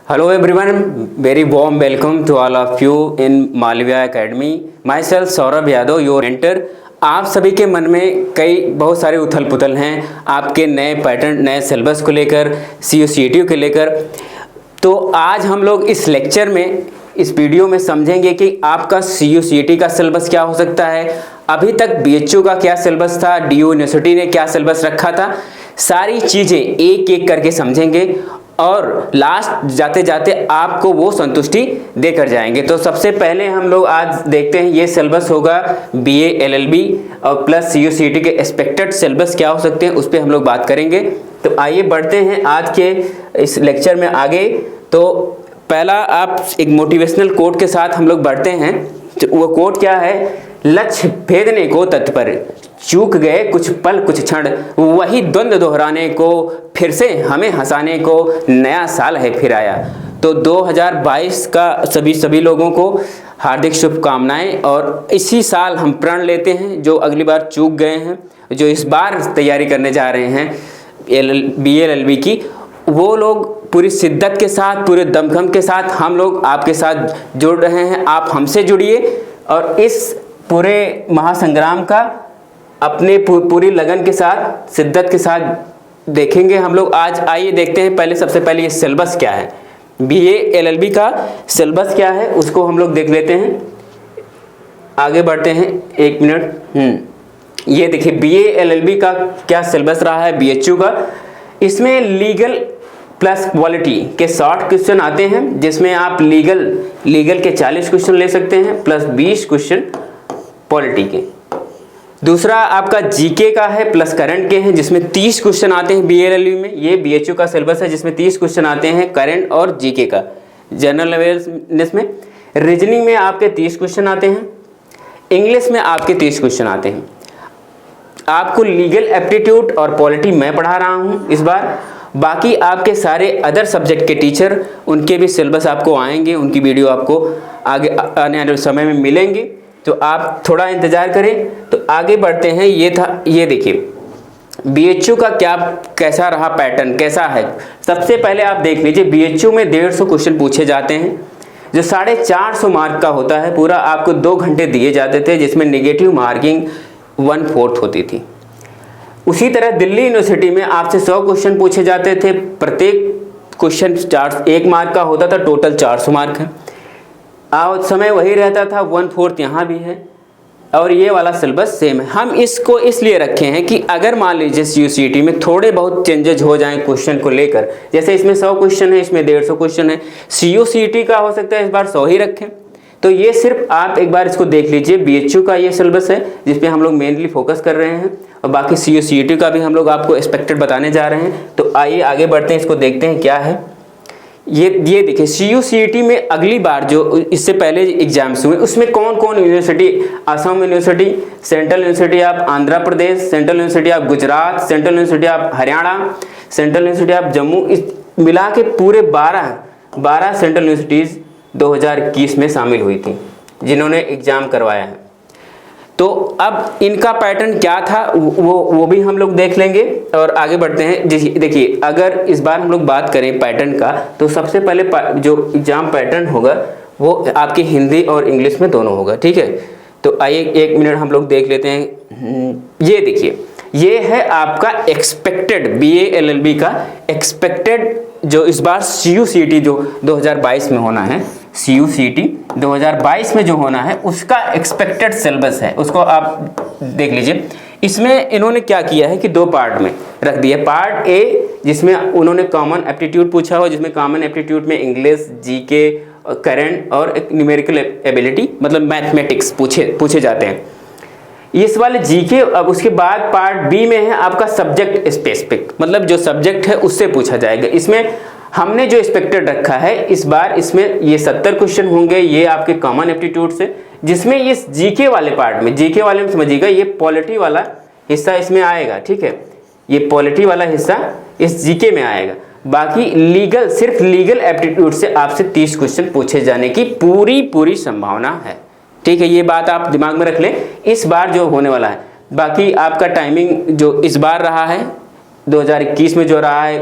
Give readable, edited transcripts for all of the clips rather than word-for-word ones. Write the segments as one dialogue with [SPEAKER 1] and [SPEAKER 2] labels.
[SPEAKER 1] Hello everyone, very warm welcome to all of you in Malviya Academy. Myself Saurabh Yadav, your mentor. आप सभी के मन में कई बहुत सारे उथल पुथल हैं आपके नए पैटर्न, नए सिलेबस को लेकर, CU/CET को लेकर। तो आज हम लोग इस लेक्चर में, इस वीडियो में समझेंगे कि आपका CU/CET का सिलेबस क्या हो सकता है, अभी तक BHU का क्या सिलेबस था, DU यूनिवर्सिटी ने क्या सिलेबस रखा था, सारी चीज़ें एक एक करके समझेंगे और लास्ट जाते जाते आपको वो संतुष्टि देकर जाएंगे। तो सबसे पहले हम लोग आज देखते हैं, ये सिलेबस होगा BA LLB और प्लस CU/CET के एक्सपेक्टेड सिलेबस क्या हो सकते हैं, उस पर हम लोग बात करेंगे। तो आइए बढ़ते हैं आज के इस लेक्चर में आगे। तो पहला आप एक मोटिवेशनल कोट के साथ हम लोग बढ़ते हैं। तो वो कोट क्या है? लक्ष्य भेदने को तत्पर, चूक गए कुछ पल कुछ क्षण, वही द्वंद्व दोहराने को, फिर से हमें हंसाने को, नया साल है फिर आया। तो 2022 का सभी लोगों को हार्दिक शुभकामनाएं। और इसी साल हम प्रण लेते हैं, जो अगली बार चूक गए हैं, जो इस बार तैयारी करने जा रहे हैं BA LLB की, वो लोग पूरी शिद्दत के साथ, पूरे दमखम के साथ हम लोग आपके साथ जुड़ रहे हैं। आप हमसे जुड़िए और इस पूरे महासंग्राम का अपने पूरी लगन के साथ, शिद्दत के साथ देखेंगे हम लोग। आज आइए देखते हैं पहले, सबसे पहले ये सिलेबस क्या है, BA LLB का सिलेबस क्या है उसको हम लोग देख लेते हैं। आगे बढ़ते हैं, एक मिनट। ये देखिए BA LLB का क्या सिलेबस रहा है BHU का। इसमें लीगल प्लस क्वालिटी के 60 क्वेश्चन आते हैं, जिसमें आप लीगल के 40 क्वेश्चन ले सकते हैं प्लस 20 क्वेश्चन पॉलिटी के। दूसरा आपका जीके का है प्लस करंट के हैं, जिसमें 30 क्वेश्चन आते हैं BA LLB में। ये BHU का सिलेबस है जिसमें 30 क्वेश्चन आते हैं करंट और जीके का, जनरल अवेयरनेस में। रीजनिंग में आपके 30 क्वेश्चन आते हैं, इंग्लिश में आपके 30 क्वेश्चन आते हैं। आपको लीगल एप्टीट्यूड और पॉलिटी मैं पढ़ा रहा हूँ इस बार। बाकी आपके सारे अदर सब्जेक्ट के टीचर, उनके भी सिलेबस आपको आएंगे, उनकी वीडियो आपको आगे आने वाले समय में मिलेंगे, तो आप थोड़ा इंतज़ार करें। तो आगे बढ़ते हैं। ये देखिए BHU का कैसा रहा पैटर्न, कैसा है। सबसे पहले आप देख लीजिए, BHU में 150 क्वेश्चन पूछे जाते हैं, जो 450 मार्क का होता है पूरा। आपको 2 घंटे दिए जाते थे, जिसमें नेगेटिव मार्किंग 1/4 होती थी। उसी तरह दिल्ली यूनिवर्सिटी में आपसे 100 क्वेश्चन पूछे जाते थे, प्रत्येक क्वेश्चन 1 मार्क का होता था, टोटल 400 मार्क है। समय वही रहता था, 1/4 यहाँ भी है, और ये वाला सिलेबस सेम है। हम इसको इसलिए रखे हैं कि अगर मान लीजिए CU/CET में थोड़े बहुत चेंजेज हो जाएं क्वेश्चन को लेकर, जैसे इसमें 100 क्वेश्चन है, इसमें 150 क्वेश्चन है, CU/CET का हो सकता है इस बार 100 ही रखें। तो ये सिर्फ आप एक बार इसको देख लीजिए। BHU का ये सिलेबस है जिसपे हम लोग मेनली फोकस कर रहे हैं, और बाकी CU/CET का भी हम लोग आपको एक्सपेक्टेड बताने जा रहे हैं। तो आइए आगे बढ़ते हैं, इसको देखते हैं क्या है। ये देखिए CU/CET में अगली बार जो इससे पहले एग्जाम्स हुए, उसमें कौन कौन university, Assam university, central university of Andhra Pradesh, central university of Gujarat, central university of Haryana, central university of Jammu, इस मिला के पूरे 12 सेंट्रल यूनिवर्सिटीज़ 2021 में शामिल हुई थी जिन्होंने एग्ज़ाम करवाया है। तो अब इनका पैटर्न क्या था वो भी हम लोग देख लेंगे और आगे बढ़ते हैं। देखिए अगर इस बार हम लोग बात करें पैटर्न का, तो सबसे पहले जो एग्ज़ाम पैटर्न होगा वो आपकी हिंदी और इंग्लिश में दोनों होगा, ठीक है। तो आइए 1 मिनट हम लोग देख लेते हैं। ये देखिए, ये है आपका एक्सपेक्टेड BA LLB का एक्सपेक्टेड, जो इस बार CU/CET जो 2022 में होना है, CU/CET 2022 में जो होना है उसका एक्सपेक्टेड सिलेबस है, उसको आप देख लीजिए। इसमें इन्होंने क्या किया है कि 2 पार्ट में रख दिया। पार्ट A जिसमें उन्होंने कॉमन एप्टीट्यूड पूछा हो, जिसमें कॉमन एप्टीट्यूड में इंग्लिश, जीके, करंट और न्यूमेरिकल एबिलिटी मतलब मैथमेटिक्स पूछे जाते हैं। इस वाले जीके। अब उसके बाद पार्ट B में है आपका सब्जेक्ट स्पेसिफिक, मतलब जो सब्जेक्ट है उससे पूछा जाएगा। इसमें हमने जो एक्सपेक्टेड रखा है इस बार, इसमें ये 70 क्वेश्चन होंगे, ये आपके कॉमन एप्टीट्यूड से, जिसमें ये जीके वाले पार्ट में, जीके वाले में समझिएगा, ये पॉलिटी वाला हिस्सा इसमें आएगा, ठीक है। ये पॉलिटी वाला हिस्सा इस जीके में आएगा। बाकी सिर्फ लीगल एप्टीट्यूड से आपसे 30 क्वेश्चन पूछे जाने की पूरी संभावना है, ठीक है। ये बात आप दिमाग में रख लें इस बार जो होने वाला है। बाकी आपका टाइमिंग जो इस बार रहा है 2021 में जो रहा है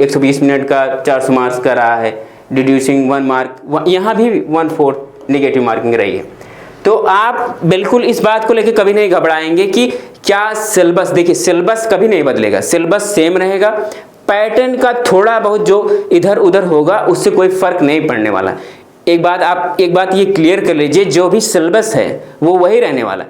[SPEAKER 1] 120 मिनट का 400 मार्क्स का रहा है, डिड्यूसिंग 1 मार्क, यहाँ भी 1/4 नेगेटिव मार्किंग रही है। तो आप बिल्कुल इस बात को लेकर कभी नहीं घबराएंगे कि क्या सिलेबस, देखिए सिलेबस कभी नहीं बदलेगा, सिलेबस सेम रहेगा, पैटर्न का थोड़ा बहुत जो इधर उधर होगा उससे कोई फर्क नहीं पड़ने वाला। एक बात ये क्लियर कर लीजिए, जो भी सिलेबस है वो वही रहने वाला,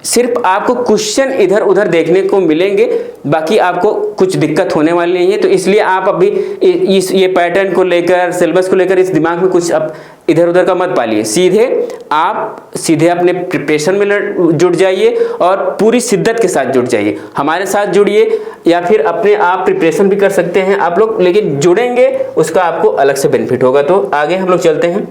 [SPEAKER 1] सिर्फ आपको क्वेश्चन इधर उधर देखने को मिलेंगे, बाकी आपको कुछ दिक्कत होने वाली नहीं है। तो इसलिए आप अभी ये पैटर्न को लेकर, सिलेबस को लेकर इस दिमाग में कुछ अब इधर उधर का मत पालिए, सीधे अपने प्रिपरेशन में जुट जाइए और पूरी शिद्दत के साथ जुट जाइए। हमारे साथ जुड़िए या फिर अपने आप प्रिपरेशन भी कर सकते हैं आप लोग, लेकिन जुड़ेंगे उसका आपको अलग से बेनिफिट होगा। तो आगे हम लोग चलते हैं।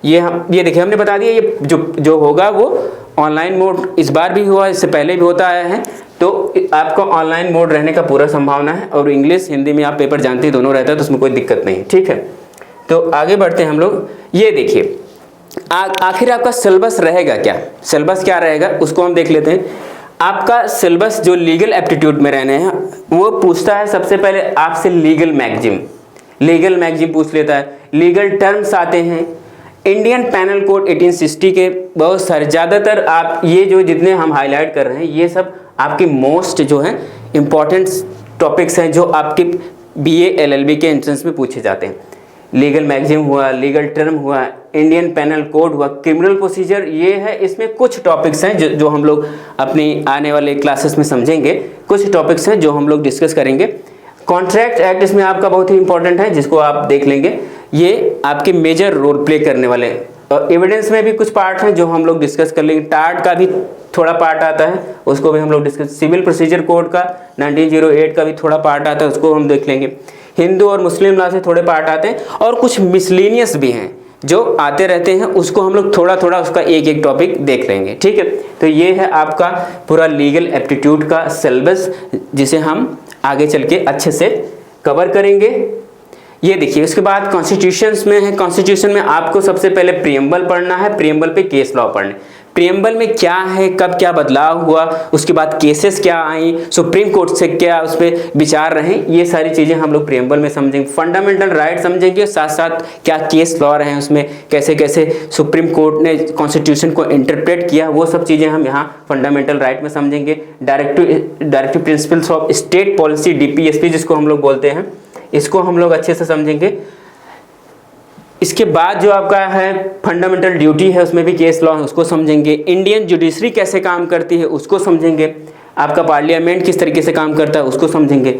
[SPEAKER 1] ये देखिए हमने बता दिया, ये जो होगा वो ऑनलाइन मोड इस बार भी हुआ, इससे पहले भी होता आया है, तो आपका ऑनलाइन मोड रहने का पूरा संभावना है। और इंग्लिश हिंदी में आप पेपर जानते ही दोनों रहता है, तो उसमें कोई दिक्कत नहीं है, ठीक है। तो आगे बढ़ते हैं हम लोग। ये देखिए आखिर आपका सिलेबस रहेगा क्या, सिलेबस क्या रहेगा उसको हम देख लेते हैं। आपका सिलेबस जो लीगल एप्टीट्यूड में रहने हैं वो पूछता है सबसे पहले आपसे लीगल मैगजीम पूछ लेता है, लीगल टर्म्स आते हैं, इंडियन पैनल कोड 1860 के बहुत सारे, ज़्यादातर आप ये जो जितने हम हाईलाइट कर रहे हैं ये सब आपके मोस्ट जो हैं इंपॉर्टेंट टॉपिक्स हैं जो आपके BA LLB के एंट्रेंस में पूछे जाते हैं। लीगल मैगजीम हुआ, लीगल टर्म हुआ, इंडियन पैनल कोड हुआ, क्रिमिनल प्रोसीजर, ये है। इसमें कुछ टॉपिक्स हैं जो हम लोग अपनी आने वाले क्लासेस में समझेंगे, कुछ टॉपिक्स हैं जो हम लोग डिस्कस करेंगे। कॉन्ट्रैक्ट एक्ट इसमें आपका बहुत ही इंपॉर्टेंट है, जिसको आप देख लेंगे, ये आपके मेजर रोल प्ले करने वाले। और एविडेंस में भी कुछ पार्ट हैं जो हम लोग डिस्कस कर लेंगे, टार्ट का भी थोड़ा पार्ट आता है, उसको भी हम लोग डिस्कस, सिविल प्रोसीजर कोड का 1908 का भी थोड़ा पार्ट आता है, उसको हम देख लेंगे। हिंदू और मुस्लिम लॉ से थोड़े पार्ट आते हैं, और कुछ मिसलेनियस भी हैं जो आते रहते हैं, उसको हम लोग थोड़ा थोड़ा उसका एक टॉपिक देख लेंगे, ठीक है। तो ये है आपका पूरा लीगल एप्टीट्यूड का सिलेबस, जिसे हम आगे चल के अच्छे से कवर करेंगे। ये देखिए उसके बाद कॉन्स्टिट्यूशंस में है, कॉन्स्टिट्यूशन में आपको सबसे पहले प्रीएम्बल पढ़ना है, प्रीएम्बल पे केस लॉ पढ़ने, प्रीएम्बल में क्या है, कब क्या बदलाव हुआ, उसके बाद केसेस क्या आई, सुप्रीम कोर्ट से क्या उस पर विचार रहे, ये सारी चीज़ें हम लोग प्रीएम्बल में समझेंगे। फंडामेंटल राइट समझेंगे, साथ साथ क्या केस लॉ रहे हैं उसमें, कैसे कैसे सुप्रीम कोर्ट ने कॉन्स्टिट्यूशन को इंटरप्रेट किया, वो सब चीज़ें हम यहाँ फंडामेंटल राइट में समझेंगे। Directive principles of state policy, DPSP जिसको हम लोग बोलते हैं, इसको हम लोग अच्छे से समझेंगे। इसके बाद जो आपका है फंडामेंटल ड्यूटी है, उसमें भी केस लॉ है, उसको समझेंगे। इंडियन जुडिशरी कैसे काम करती है उसको समझेंगे। आपका पार्लियामेंट किस तरीके से काम करता है उसको समझेंगे।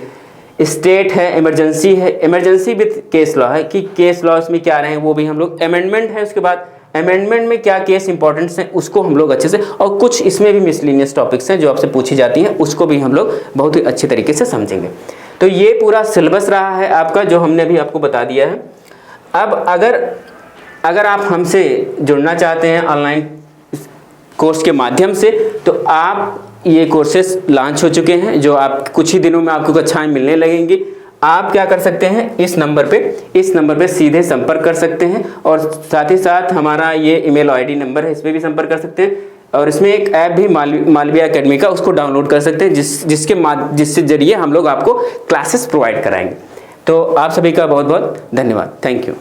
[SPEAKER 1] स्टेट है, इमरजेंसी है, इमरजेंसी विद केस लॉ है कि केस लॉ में क्या रहे हैं वो भी हम लोग। अमेंडमेंट है, उसके बाद अमेंडमेंट में क्या केस इंपॉर्टेंट्स हैं उसको हम लोग अच्छे से, और कुछ इसमें भी मिसलेनियस टॉपिक्स हैं जो आपसे पूछी जाती हैं, उसको भी हम लोग बहुत ही अच्छे तरीके से समझेंगे। तो ये पूरा सिलेबस रहा है आपका, जो हमने अभी आपको बता दिया है। अब अगर आप हमसे जुड़ना चाहते हैं ऑनलाइन कोर्स के माध्यम से, तो आप ये कोर्सेस लॉन्च हो चुके हैं, जो आप कुछ ही दिनों में आपको कक्षाएं मिलने लगेंगी। आप क्या कर सकते हैं, इस नंबर पे सीधे संपर्क कर सकते हैं, और साथ ही साथ हमारा ये ईमेल ID नंबर है, इस पर भी संपर्क कर सकते हैं। और इसमें एक ऐप भी मालविया एकेडमी का, उसको डाउनलोड कर सकते हैं, जिससे जरिए हम लोग आपको क्लासेस प्रोवाइड कराएंगे। तो आप सभी का बहुत बहुत धन्यवाद, थैंक यू।